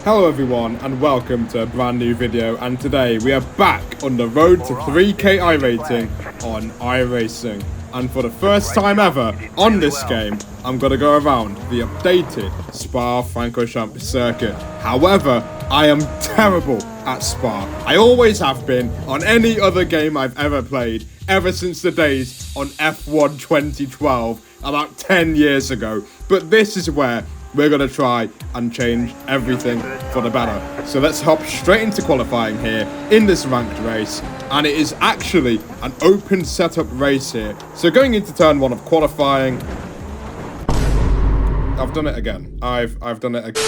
Hello everyone and welcome to a brand new video, and today we are back on the road to 3k iRating on iRacing. And for the first time ever on this game, I'm going to go around the updated Spa-Francorchamps circuit. However, I am terrible at Spa. I always have been on any other game I've ever played, ever since the days on F1 2012, about 10 years ago. But this is where we're going to try and change everything for the better. So let's hop straight into qualifying here in this ranked race. And it is actually an open setup race here. So going into turn 1 of qualifying, I've done it again. I've done it again.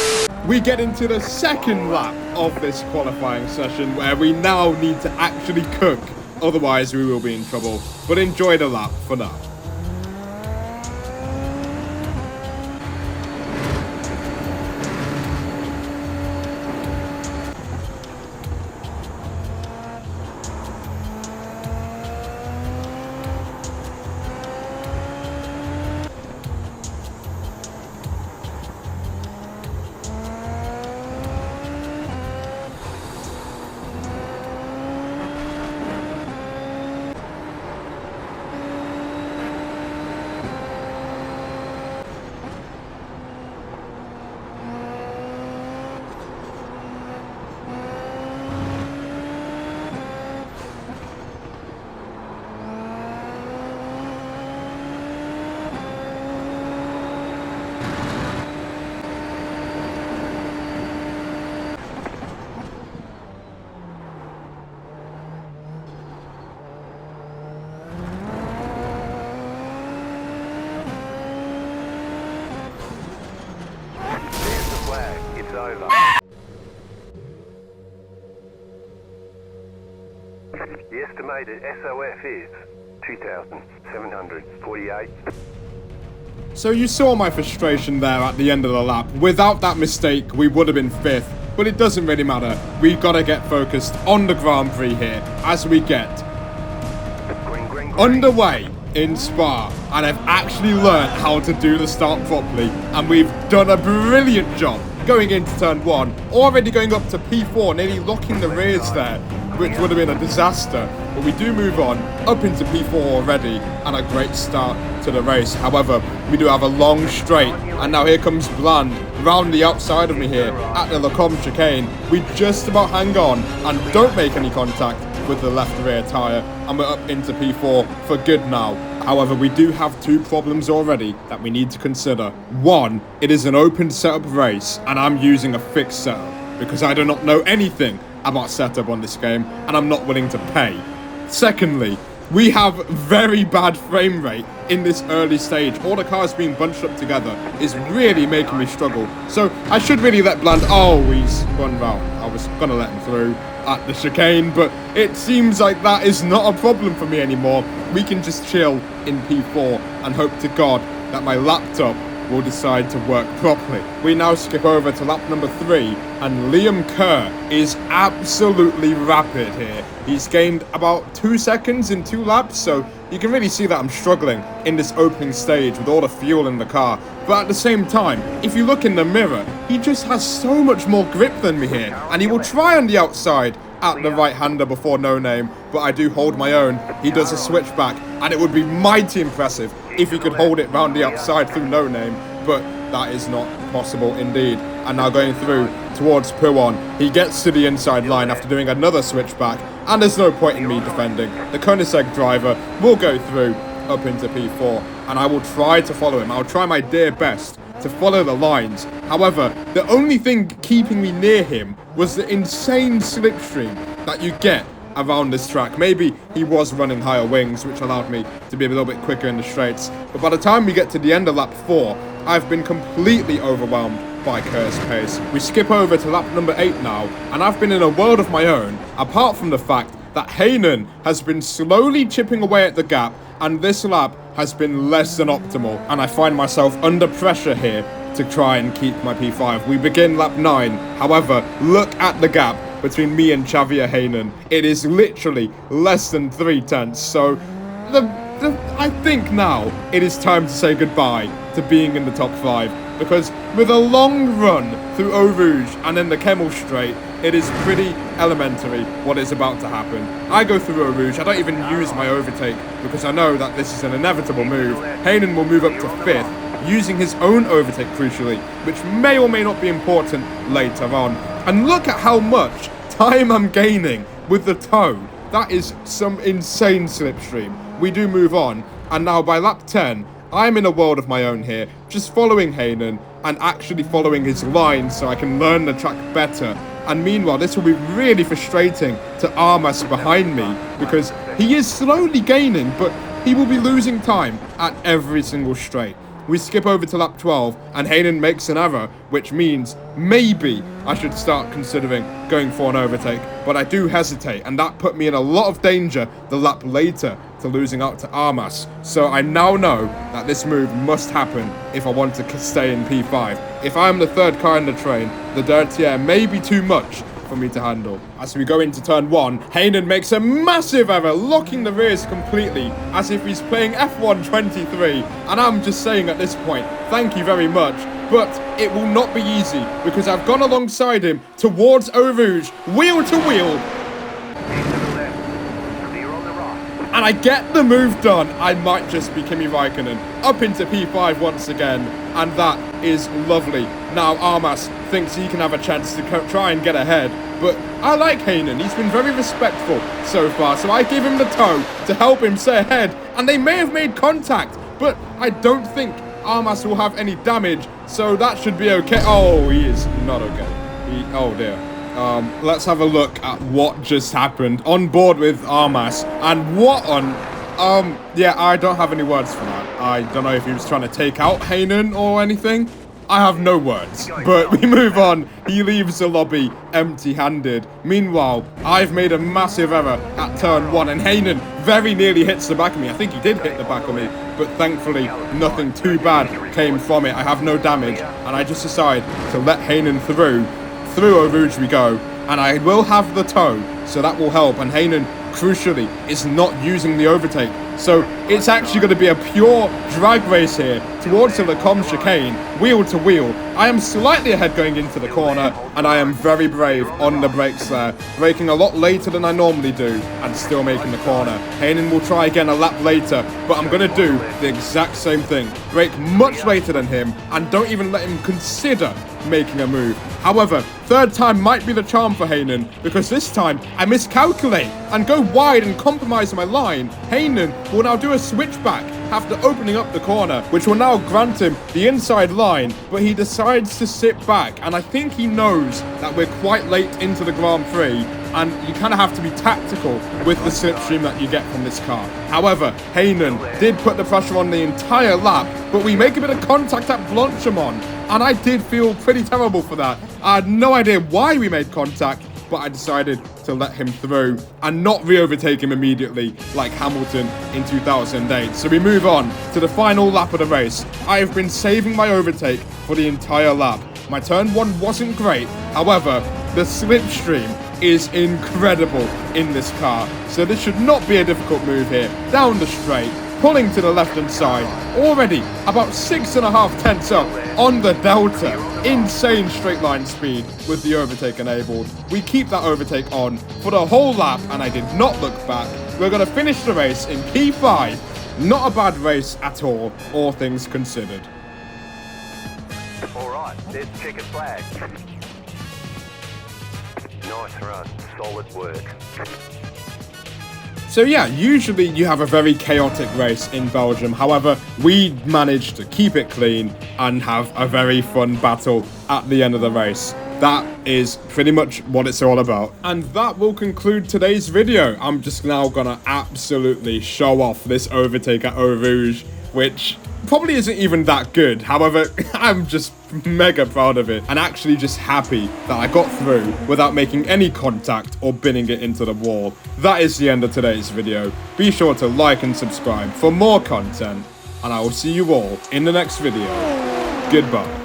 We get into the second lap of this qualifying session where we now need to actually cook. Otherwise we will be in trouble. But enjoy the lap for now. Over. The estimated SOF is 2,748. So you saw my frustration there at the end of the lap. Without that mistake, we would have been 5th, but it doesn't really matter. We've got to get focused on the Grand Prix here as we get underway in Spa, and I've actually learned how to do the start properly, and we've done a brilliant job going into turn 1, already going up to P4, nearly locking the rears there, which would have been a disaster. But we do move on up into P4 already, and a great start to the race. However, we do have a long straight, and now here comes Bland round the outside of me here at the Lecombe chicane. We just about hang on and don't make any contact with the left rear tyre, and we're up into P4 for good now. However, we do have 2 problems already that we need to consider. One, it is an open setup race, and I'm using a fixed setup because I do not know anything about setup on this game, and I'm not willing to pay. Secondly, we have very bad frame rate in this early stage. All the cars being bunched up together is really making me struggle. So I should really let Bland, he's run round. I was gonna let him through at the chicane, but it seems like that is not a problem for me anymore. We can just chill in P4 and hope to God that my laptop will decide to work properly. We now skip over to lap number 3, and Liam Kerr is absolutely rapid here. He's gained about 2 seconds in 2 laps, so you can really see that I'm struggling in this opening stage with all the fuel in the car. But at the same time, if you look in the mirror, he just has so much more grip than me here, and he will try on the outside at the right-hander before No Name, but I do hold my own. He does a switchback, and it would be mighty impressive if he could hold it round the outside through No Name, but that is not possible indeed. And now going through towards Pouon, he gets to the inside line after doing another switchback, and there's no point in me defending. The Koenigsegg driver will go through up into P4, and I will try to follow him. I'll try my dear best to follow the lines. However, the only thing keeping me near him was the insane slipstream that you get around this track. Maybe he was running higher wings, which allowed me to be a little bit quicker in the straights. But by the time we get to the end of lap 4, I've been completely overwhelmed by Kerr's pace. We skip over to lap number 8 now, and I've been in a world of my own, apart from the fact that Heinen has been slowly chipping away at the gap, and this lap has been less than optimal, and I find myself under pressure here to try and keep my P5. We begin lap 9, however, look at the gap between me and Xavier Heinen. It is literally less than 3/10, so I think now it is time to say goodbye to being in the top 5. because with a long run through Eau Rouge and then the Kemmel Straight, it is pretty elementary what is about to happen. I go through Eau Rouge, I don't even use my overtake because I know that this is an inevitable move. Hayden will move up to 5th, using his own overtake crucially, which may or may not be important later on. And look at how much time I'm gaining with the toe. That is some insane slipstream. We do move on, and now by lap 10, I'm in a world of my own here, just following Hayden and actually following his line so I can learn the track better. And meanwhile, this will be really frustrating to Armas behind me because he is slowly gaining, but he will be losing time at every single straight. We skip over to lap 12 and Hayden makes an error, which means maybe I should start considering going for an overtake, but I do hesitate, and that put me in a lot of danger the lap later to losing out to Armas. So I now know that this move must happen if I want to stay in P5. If I am the third car in the train, the dirty air may be too much for me to handle. As we go into turn 1, Hayden makes a massive error, locking the rears completely, as if he's playing F1 23, and I'm just saying at this point, thank you very much, but it will not be easy, because I've gone alongside him towards Eau Rouge, wheel to wheel, and I get the move done. I might just be Kimi Raikkonen up into P5 once again, and that is lovely. Now Armas thinks he can have a chance to try and get ahead, but I like Hayden. He's been very respectful so far, so I give him the toe to help him stay ahead, and they may have made contact, but I don't think Armas will have any damage, so that should be okay. Oh, he is not okay. Oh dear. Let's have a look at what just happened on board with Armas, and what on... yeah, I don't have any words for that. I don't know if he was trying to take out Hayden or anything. I have no words, but we move on. He leaves the lobby empty-handed. Meanwhile, I've made a massive error at turn 1, and Hayden very nearly hits the back of me. I think he did hit the back of me, but thankfully nothing too bad came from it. I have no damage, and I just decide to let Hayden through. Through Eau Rouge we go, and I will have the toe, so that will help. And Hayden, crucially, is not using the overtake, so it's actually going to be a pure drag race here towards the Lecombe chicane, wheel to wheel. I am slightly ahead going into the corner, and I am very brave on the brakes there, braking a lot later than I normally do, and still making the corner. Hayden will try again a lap later, but I'm going to do the exact same thing, brake much later than him, and don't even let him consider making a move. However, third time might be the charm for Hayden, because this time I miscalculate and go wide and compromise my line. Hayden will now do a switchback after opening up the corner, which will now grant him the inside line, but he decides to sit back, and I think he knows that we're quite late into the Grand Prix, and you kind of have to be tactical with the slipstream that you get from this car. However, Hayden did put the pressure on the entire lap, but we make a bit of contact at Blanchimont, and I did feel pretty terrible for that. I had no idea why we made contact, but I decided to let him through and not re-overtake him immediately like Hamilton in 2008. So we move on to the final lap of the race. I have been saving my overtake for the entire lap. My turn 1 wasn't great, however, the slipstream is incredible in this car, so this should not be a difficult move here. Down the straight, pulling to the left-hand side, already about 6.5 tenths up on the Delta. Insane straight line speed with the overtake enabled. We keep that overtake on for the whole lap, and I did not look back. We're going to finish the race in P5. Not a bad race at all things considered. All right, there's the checkered flag. Nice run, solid work. So yeah, usually you have a very chaotic race in Belgium. However, we managed to keep it clean and have a very fun battle at the end of the race. That is pretty much what it's all about. And that will conclude today's video. I'm just now gonna absolutely show off this overtake at Eau Rouge, which probably isn't even that good. However, I'm just mega proud of it and actually just happy that I got through without making any contact or binning it into the wall. That is the end of today's video. Be sure to like and subscribe for more content, and I will see you all in the next video. Goodbye.